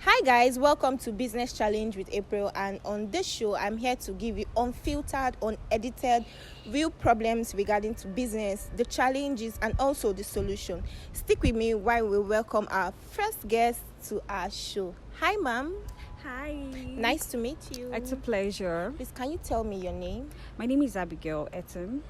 Hi guys, welcome to Business Challenge with April, and on this show I'm here to give you unfiltered, unedited, real problems regarding to business, the challenges and also the solution. Stick with me while we welcome our first guest to our show. Hi ma'am. Hi. Nice to meet you. It's a pleasure. Please, can you tell me your name? My name is Abigail Etim.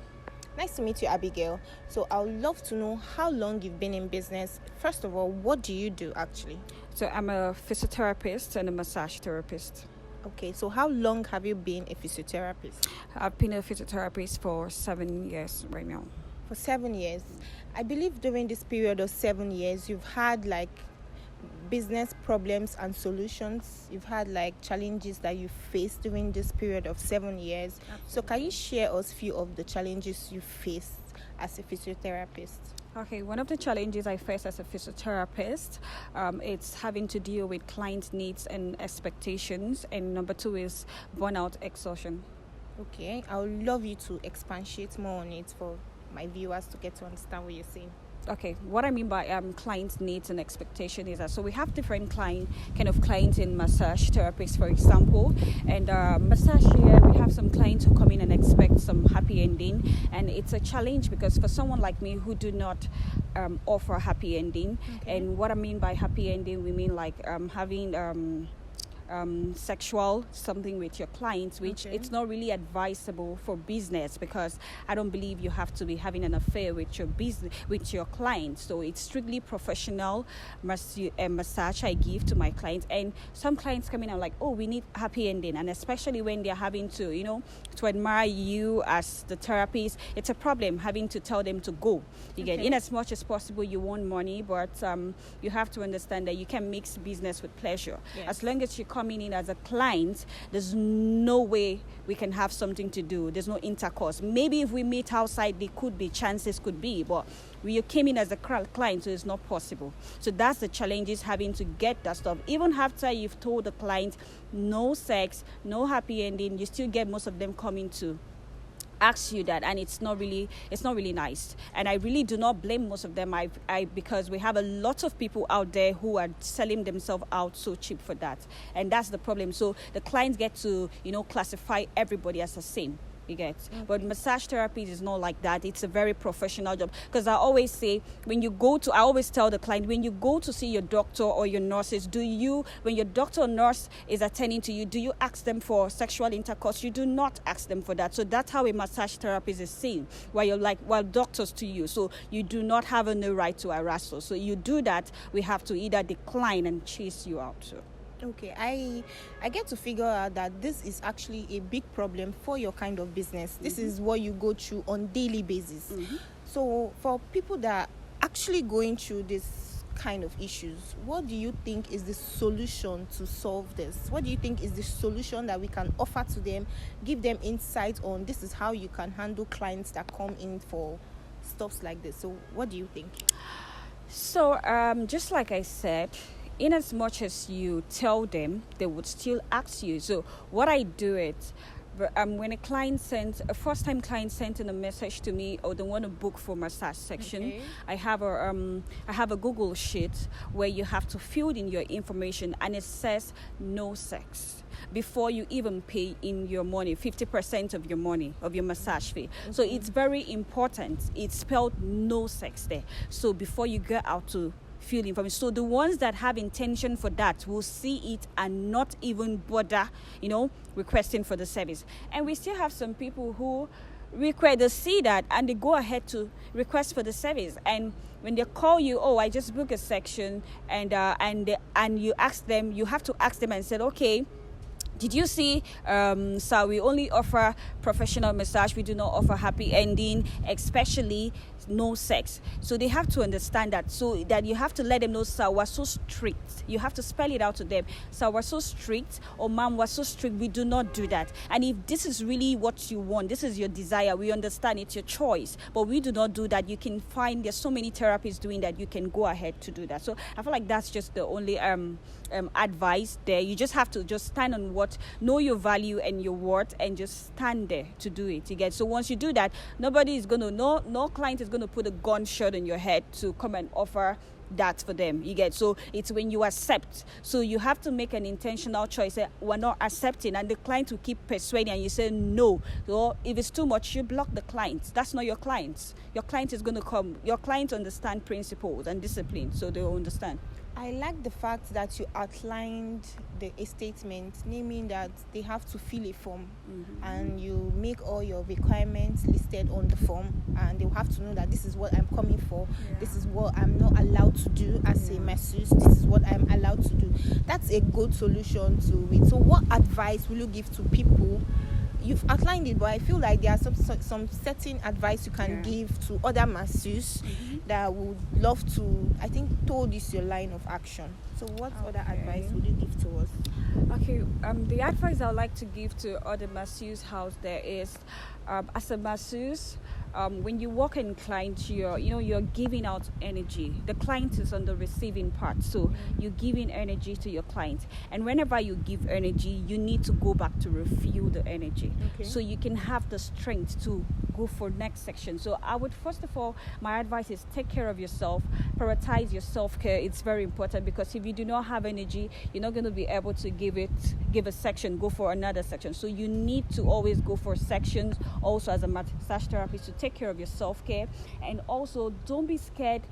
Nice to meet you, Abigail. So I would love to know how long you've been in business. First of all, what do you do actually? So I'm a physiotherapist and a massage therapist. Okay, so how long have you been a physiotherapist? I've been a physiotherapist for 7 years right now. For 7 years. I believe during this period of 7 years, you've had like business problems and solutions. You've had like challenges that you faced during this period of 7 years. Absolutely. So can you share us a few of the challenges you faced as a physiotherapist? Okay, one of the challenges I face as a physiotherapist, it's having to deal with client needs and expectations. And number two is burnout, exhaustion. Okay, I would love you to expatiate more on it for my viewers to get to understand what you're saying. Okay, what I mean by client needs and expectation is that so we have different clients in massage therapists, for example, and massage here we have some clients who come in and expect some happy ending, and it's a challenge because for someone like me who do not offer happy ending, and what I mean by happy ending, we mean like having sexual something with your clients, which it's not really advisable for business because I don't believe you have to be having an affair with your business with your clients. So it's strictly professional massage I give to my clients, and some clients come in and like, oh, we need happy ending, and especially when they're having to to admire you as the therapist, it's a problem having to tell them to go. You get in as much as possible you want money, but you have to understand that you can mix business with pleasure. As long as you coming in as a client, there's no way we can have something to do. There's no intercourse. Maybe if we meet outside, there could be chances, could be, but you came in as a client, so it's not possible. So that's the challenges, having to get that stuff. Even after you've told the client no sex, no happy ending, you still get most of them coming to ask you that, and it's not really nice. And I really do not blame most of them. Because we have a lot of people out there who are selling themselves out so cheap for that, and that's the problem. So the clients get to classify everybody as the same. You get, but massage therapy is not like that. It's a very professional job, because I always say I always tell the client, when you go to see your doctor or your nurses, when your doctor or nurse is attending to you, do you ask them for sexual intercourse? You do not ask them for that. So that's how a massage therapist is seen, while doctors to you. So you do not have any right to harass us. So you do that, we have to either decline and chase you out. So. Okay, I get to figure out that this is actually a big problem for your kind of business. This is what you go through on daily basis. So for people that are actually going through this kind of issues, what do you think is the solution to solve this? What do you think is the solution that we can offer to them, give them insight on this is how you can handle clients that come in for stuffs like this? So what do you think? So just like I said, in as much as you tell them, they would still ask you. So what I do is, when a first-time client sent in a message to me, or they want to book for massage section, I have a Google sheet where you have to fill in your information, and it says no sex before you even pay in your money, 50% of your money of your massage fee. So it's very important. It's spelled no sex there. So before you go out to fill information, so the ones that have intention for that will see it and not even bother requesting for the service. And we still have some people who they see that and they go ahead to request for the service, and when they call you, oh, I just booked a section, and you ask them, you have to ask them and say, okay, did you see, so we only offer professional massage, we do not offer happy ending, especially no sex. So they have to understand that, so that you have to let them know, sir, we're so strict. You have to spell it out to them. Sir, we're so strict, or ma'am, we're so strict, we do not do that. And if this is really what you want, this is your desire, we understand it's your choice, but we do not do that. You can find, there's so many therapists doing that, you can go ahead to do that. So I feel like that's just the only advice there. You just have to just stand on know your value and your worth, and just stand there to do it. You get, so once you do that, no client is going to put a gunshot in your head to come and offer that for them, you get. So it's when you accept, so you have to make an intentional choice. Say, we're not accepting, and the client will keep persuading, and you say no. So if it's too much, you block the client. That's not your client. Your client is going to come. Your client understand principles and discipline, so they'll understand. I like the fact that you outlined a statement, naming that they have to fill a form, and you make all your requirements listed on the form, and they'll have to know that this is what I'm coming for, this is what I'm not allowed to do as a masseuse, this is what I'm allowed to do. That's a good solution to it. So what advice will you give to people? You've outlined it, but I feel like there are some certain advice you can give to other masseuses that would love to, I think, told is your line of action. So what other advice would you give to us? Okay, the advice I would like to give to other masseuses out there is, as a masseuse, when you work in client, you're giving out energy. The client is on the receiving part, so you're giving energy to your client. And whenever you give energy, you need to go back to refuel the energy, so you can have the strength to go for next section. So I would, first of all, my advice is take care of yourself, prioritize your self-care. It's very important, because if you do not have energy, you're not going to be able to give a section, go for another section. So you need to always go for sections. Also, as a massage therapist, to take care of your self-care, and also don't be scared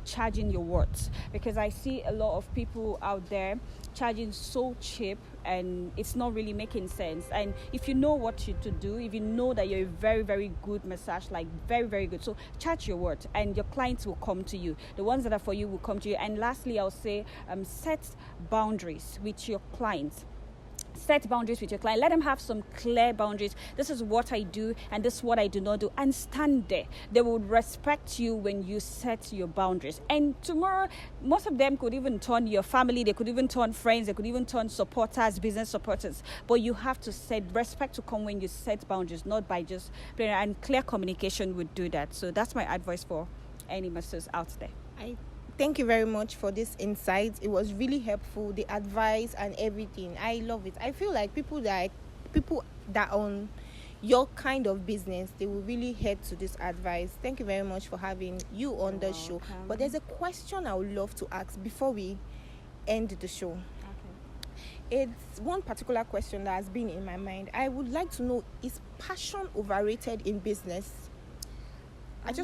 charging your worth, because I see a lot of people out there charging so cheap, and it's not really making sense. And if you know what to do, if you know that you're a very, very good massage, like very, very good, so charge your worth, and your clients will come to you. The ones that are for you will come to you. And lastly, I'll say set boundaries with your clients. Set boundaries with your client. Let them have some clear boundaries. This is what I do, and this is what I do not do, and stand there. They will respect you when you set your boundaries. And tomorrow, most of them could even turn your family, they could even turn friends, they could even turn supporters, business supporters. But you have to set respect to come when you set boundaries, not by just playing. And clear communication would do that. So that's my advice for any masseuse out there. Thank you very much for this insight. It was really helpful, the advice and everything. I love it. I feel like people that own your kind of business, they will really head to this advice. Thank you very much for having you on the show. But there's a question I would love to ask before we end the show. Okay. It's one particular question that has been in my mind. I would like to know, is passion overrated in business? Can you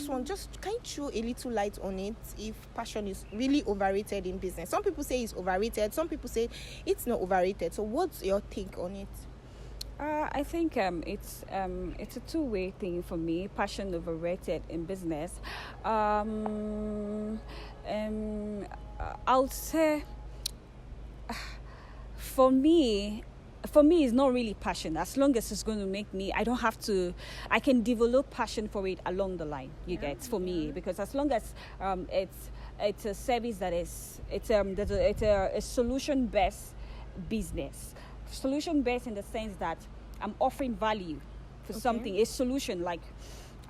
throw a little light on it, if passion is really overrated in business? Some people say it's overrated, some people say it's not overrated. So what's your take on it? I think it's a two-way thing for me. Passion overrated in business. I'll say for me, it's not really passion. As long as it's going to make me, I can develop passion for it along the line. For me, because as long as it's a service that is, it's a solution-based business. Solution-based in the sense that I'm offering value for something, a solution, like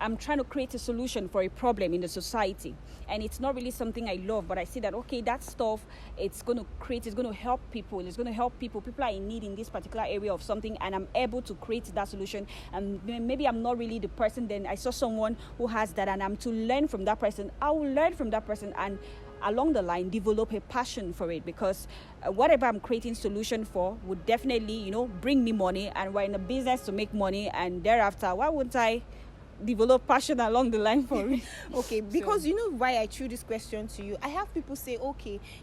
I'm trying to create a solution for a problem in the society. And it's not really something I love, but I see that, that stuff, it's going to help people. It's going to help people. People are in need in this particular area of something, and I'm able to create that solution. And maybe I'm not really the person, then I saw someone who has that, and I'm to learn from that person. I will learn from that person, and along the line, develop a passion for it, because whatever I'm creating solution for would definitely, bring me money, and we're in a business to make money, and thereafter, why wouldn't I develop passion along the line for it? Okay, because you know why I threw this question to you. I have people say,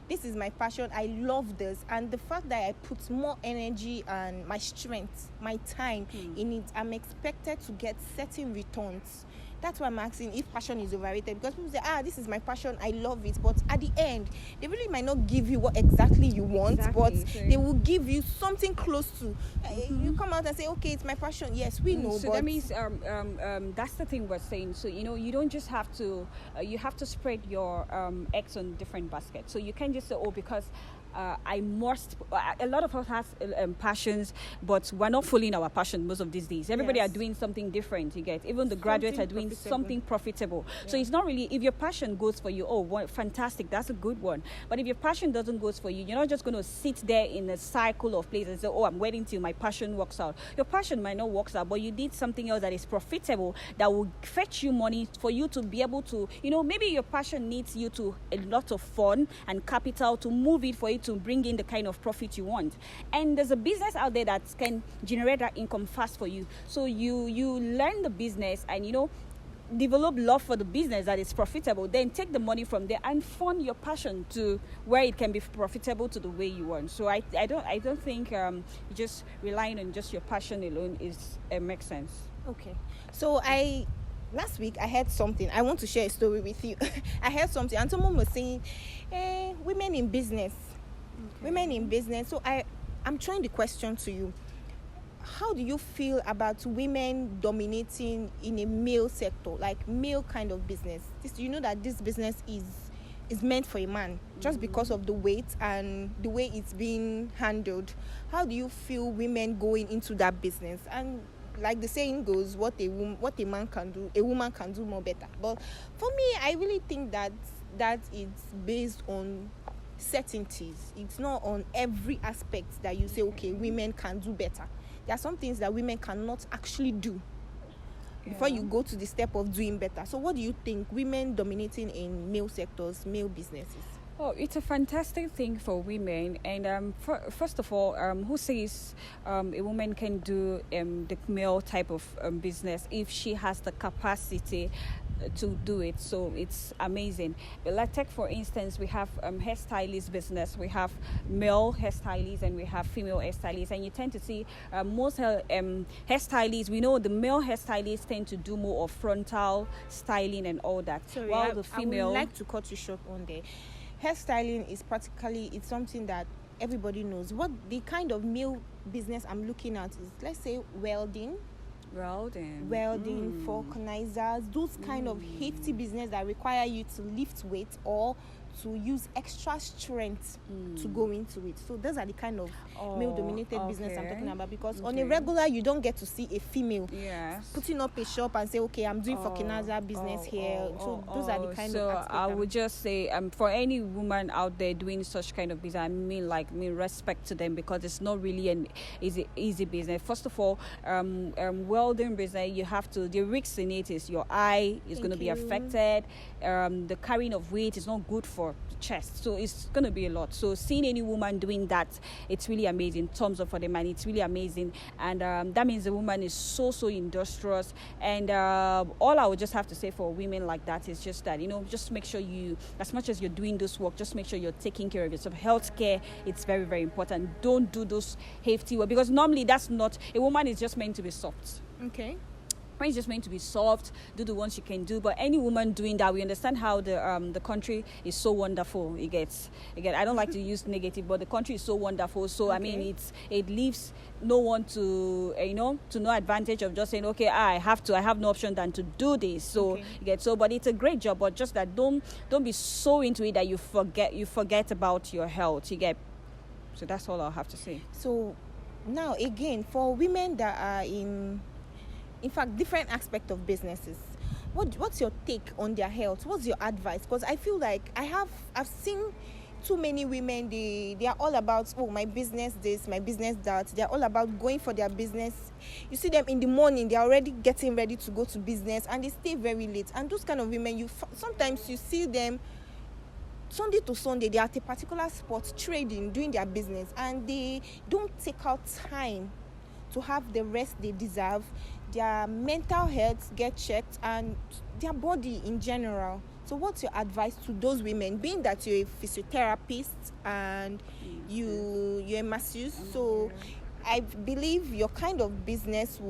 this is my passion, I love this, and the fact that I put more energy and my strength, my time in it, I'm expected to get certain returns. That's why I'm asking if passion is overrated, because people say, this is my passion, I love it, but at the end, they really might not give you what exactly you want, but they will give you something close to. You come out and say, it's my passion. Yes, we know. So but that means that's the thing we're saying. So you don't just have to. You have to spread your eggs on different baskets. So you can't just say, because I must. A lot of us has passions, but we're not following our passion most of these days. Everybody are doing something different. You get, even the graduates are doing something profitable. So it's not really, if your passion goes for you, fantastic, that's a good one. But if your passion doesn't go for you, you're not just going to sit there in a cycle of places and say, I'm waiting till my passion works out. Your passion might not work out, but you did something else that is profitable, that will fetch you money for you to be able to, maybe your passion needs you to a lot of fun and capital to move it for it to bring in the kind of profit you want. And there's a business out there that can generate that income fast for you. So you learn the business and develop love for the business that is profitable, then take the money from there and fund your passion to where it can be profitable to the way you want. So I don't think just relying on just your passion alone makes sense. Okay. So last week I heard something. I want to share a story with you. I heard something and someone was saying, women in business. Okay. Women in business. So I'm throwing the question to you. How do you feel about women dominating in a male sector, like male kind of business? That this business is meant for a man just because of the weight and the way it's being handled. How do you feel women going into that business? And like the saying goes, what a man can do, a woman can do more better. But for me, I really think that it's based on certainties. It's not on every aspect that you say, okay, women can do better. There are some things that women cannot actually do before you go to the step of doing better. So what do you think, women dominating in male sectors, male businesses? Oh, it's a fantastic thing for women. And first of all, who says a woman can do the male type of business if she has the capacity to do it? So it's amazing. But let's take, for instance, we have hairstylist business. We have male hairstylists and we have female hairstylists. And you tend to see most hairstylists, we know the male hairstylists tend to do more of frontal styling and all that. Sorry, while the female... I would like to cut you short on there. Hairstyling is it's something that everybody knows. What the kind of male business I'm looking at is, let's say, welding, vulcanizers, those kind of hefty business that require you to lift weight or to use extra strength to go into it. So those are the kind of male-dominated business I'm talking about, because on a regular, you don't get to see a female putting up a shop and say, okay, I'm doing vulcanizer business here. So those are the kind of aspects. So I would just say, for any woman out there doing such kind of business, I mean respect to them, because it's not really an easy business. First of all, welding business, you have to, the risks in it is your eye is going to be affected. The carrying of weight is not good for the chest, so it's going to be a lot. So seeing any woman doing that, it's really amazing. Thumbs up for the man, it's really amazing. And that means the woman is so industrious. And all I would just have to say for women like that is just that, just make sure you, as much as you're doing this work, just make sure you're taking care of yourself. Healthcare, it's very, very important. Don't do those hefty work, because normally that's not, a woman is just meant to be soft. Okay. It's just meant to be soft, do the ones you can do. But any woman doing that, we understand how the country is so wonderful. Again, I don't like to use negative, but the country is so wonderful. So I mean, it leaves no one to to no advantage of just saying, okay, I have no option than to do this. So but it's a great job, but just that don't be so into it that you forget about your health. So that's all I'll have to say. So now again, for women that are in fact, different aspect of businesses, what's your take on their health? What's your advice? Because I feel like I've seen too many women, they are all about, my business this, my business that. They're all about going for their business. You see them in the morning, they're already getting ready to go to business, and they stay very late. And those kind of women, sometimes you see them Sunday to Sunday, they are at a particular spot trading, doing their business, and they don't take out time to have the rest they deserve. Their mental health get checked, and their body in general. So what's your advice to those women, being that you're a physiotherapist and you're a masseuse? So I believe your kind of business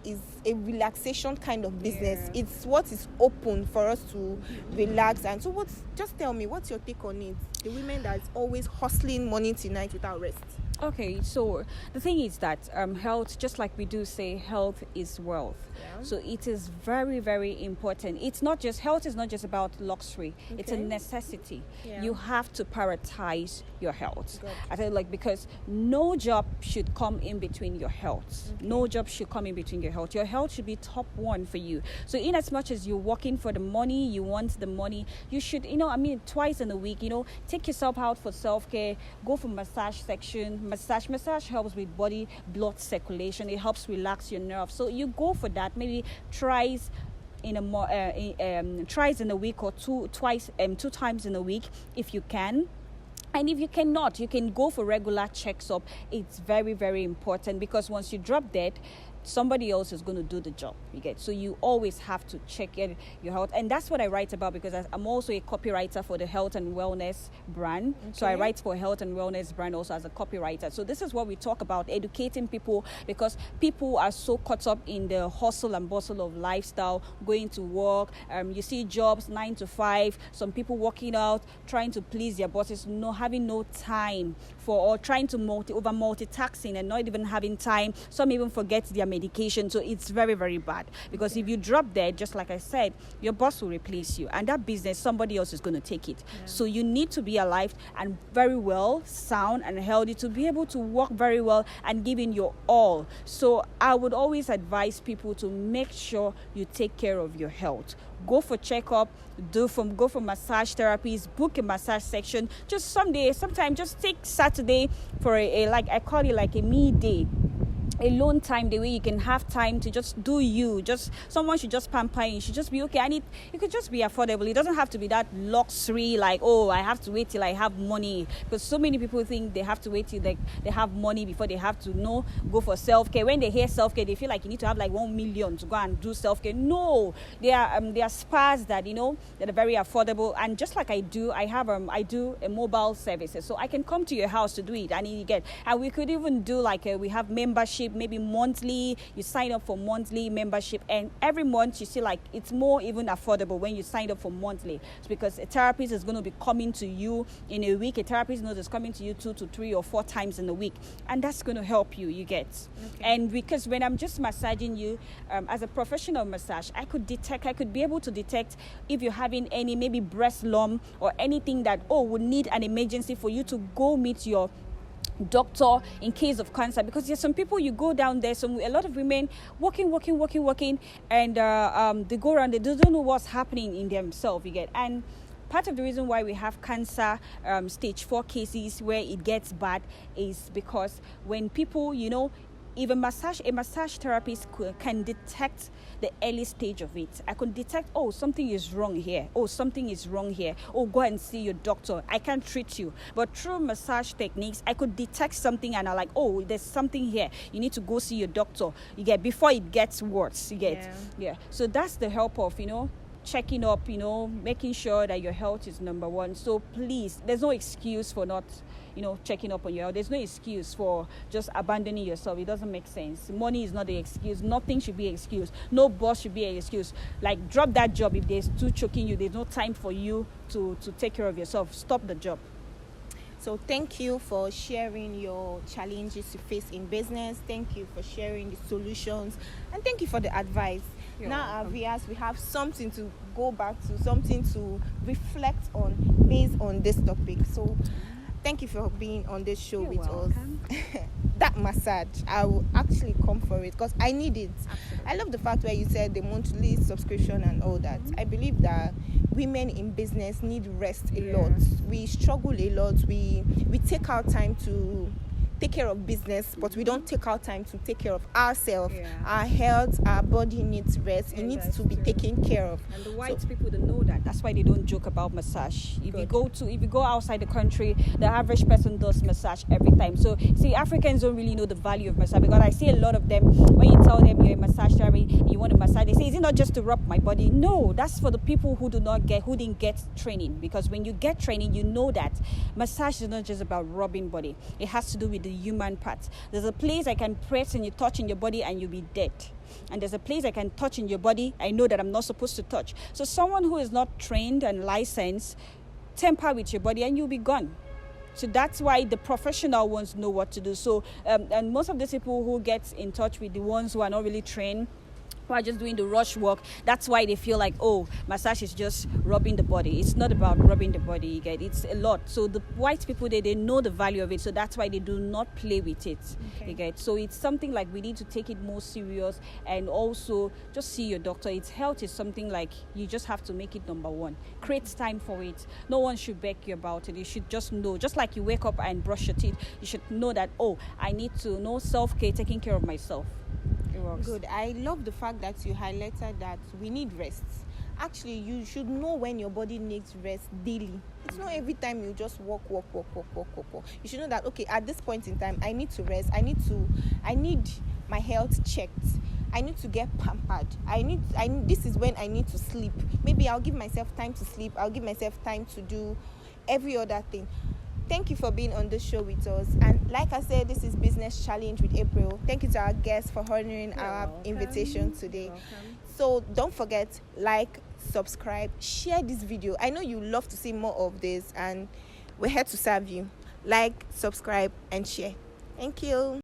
is a relaxation kind of business. It's what is open for us to relax. And so just tell me, what's your take on it? The women that's always hustling morning to night without rest. Okay, so the thing is that health, just like we do say, health is wealth. Yeah. So it is very, very important. It's not just health is not just about luxury. It's a Okay. necessity. Yeah. You have to prioritize your health. Good. I feel like because no job should come in between your health. Okay. No job should come in between your health. Your health should be top one for you. So in as much as you're working for the money, you want the money, you should, twice in a week, take yourself out for self-care, go for massage section. Massage helps with body blood circulation. It helps relax your nerves. So you go for that. Maybe twice in a week or two times in a week if you can. And if you cannot, you can go for regular checks up. It's very, very important because once you drop dead, somebody else is going to do the job. You get, so you always have to check your health, and that's what I write about because I'm also a copywriter for the health and wellness brand. Okay. So I write for health and wellness brand also as a copywriter. So this is what we talk about, educating people, because people are so caught up in the hustle and bustle of lifestyle, going to work. You see jobs 9 to 5. Some people working out, trying to please their bosses, having no time or trying to multitasking and not even having time. Some even forget their medication. So it's very, very bad because if you drop dead, just like I said, your boss will replace you, and that business somebody else is going to take it. Yeah. So you need to be alive and very well, sound and healthy to be able to work very well and give in your all. So I would always advise people to make sure you take care of your health. Go for checkup, go for massage therapies, book a massage section. Just sometimes just take Saturday for I call it like a me day. Alone time, the way you can have time to just do you. Just someone should just pamper you. It should just be okay. And it could just be affordable. It doesn't have to be that luxury, like, oh, I have to wait till I have money. Because so many people think they have to wait till they have money before they have to go for self-care. When they hear self-care, they feel like you need to have like 1 million to go and do self-care. No, there are spas that that are very affordable. And just like I do a mobile services, so I can come to your house to do it. And we could even do we have membership. Maybe monthly, you sign up for monthly membership, and every month you see like it's more even affordable when you sign up for monthly. It's because a therapist is going to be coming to you in a week. A therapist knows is coming to you 2 to 3 or 4 times in a week, and that's going to help you. You get, okay. And because when I'm just massaging you, as a professional massage, I could be able to detect if you're having any maybe breast lump or anything that would need an emergency for you to go meet your doctor in case of cancer, because there's some people you go down there, a lot of women working, and they go around, they don't know what's happening in themselves. You get, and part of the reason why we have cancer stage 4 cases where it gets bad is because when people if a massage therapist can detect the early stage of it. I can detect, something is wrong here. Go and see your doctor. I can't treat you. But through massage techniques, I could detect something and I'm like, there's something here. You need to go see your doctor. You get, before it gets worse. You get, yeah. So that's the help of, checking up, making sure that your health is number one. So please, there's no excuse for not checking up on your health. There's no excuse for just abandoning yourself. It doesn't make sense. Money is not the excuse. Nothing should be an excuse. No boss should be an excuse. Like, drop that job if they're still choking you. There's no time for you to take care of yourself. Stop the job. So thank you for sharing your challenges you face in business. Thank you for sharing the solutions. And thank you for the advice. Now, viewers, we have something to go back to, something to reflect on based on this topic. So thank you for being on this show with welcome. Us. That massage, I will actually come for it because I need it. Absolutely. I love the fact where you said the monthly subscription and all that. I believe that women in business need rest a lot. We struggle a lot. We take our time to take care of business, but we don't take our time to take care of ourselves. Our health, our body needs rest. It needs to be taken care of. And the white people don't know that. That's why they don't joke about massage. If you go outside the country, the average person does massage every time. So see, Africans don't really know the value of massage, because I see a lot of them, when you tell them you're a massage therapist and you want a massage, they say, is it not just to rub my body? No, that's for the people who didn't get training. Because when you get training, you know that massage is not just about rubbing body. It has to do with the human parts. There's a place I can press and you touch in your body and you'll be dead. And there's a place I can touch in your body I know that I'm not supposed to touch. So someone who is not trained and licensed, tamper with your body and you'll be gone. So that's why the professional ones know what to do. So and most of these people who get in touch with the ones who are not really trained, who are just doing the rush work, that's why they feel like, oh, massage is just rubbing the body. It's not about rubbing the body, you get. It's a lot. So the white people, they know the value of it, so that's why they do not play with it. You get. So it's something like we need to take it more serious, and also just see your doctor. Its health is something like you just have to make it number one. Create time for it. No one should beg you about it. You should just know, just like you wake up and brush your teeth, you should know that, oh, I need to know self-care, taking care of myself. Good. I love the fact that you highlighted that we need rest. Actually, you should know when your body needs rest daily. It's not every time you just walk. You should know that, okay, at this point in time, I need to rest. I need my health checked. I need to get pampered. This is when I need to sleep. Maybe I'll give myself time to sleep. I'll give myself time to do every other thing. Thank you for being on the show with us. And like I said, this is Business Challenge with April. Thank you to our guests for honoring our invitation today. So don't forget, like, subscribe, share this video. I know you love to see more of this, and we're here to serve you. Like, subscribe, and share. Thank you.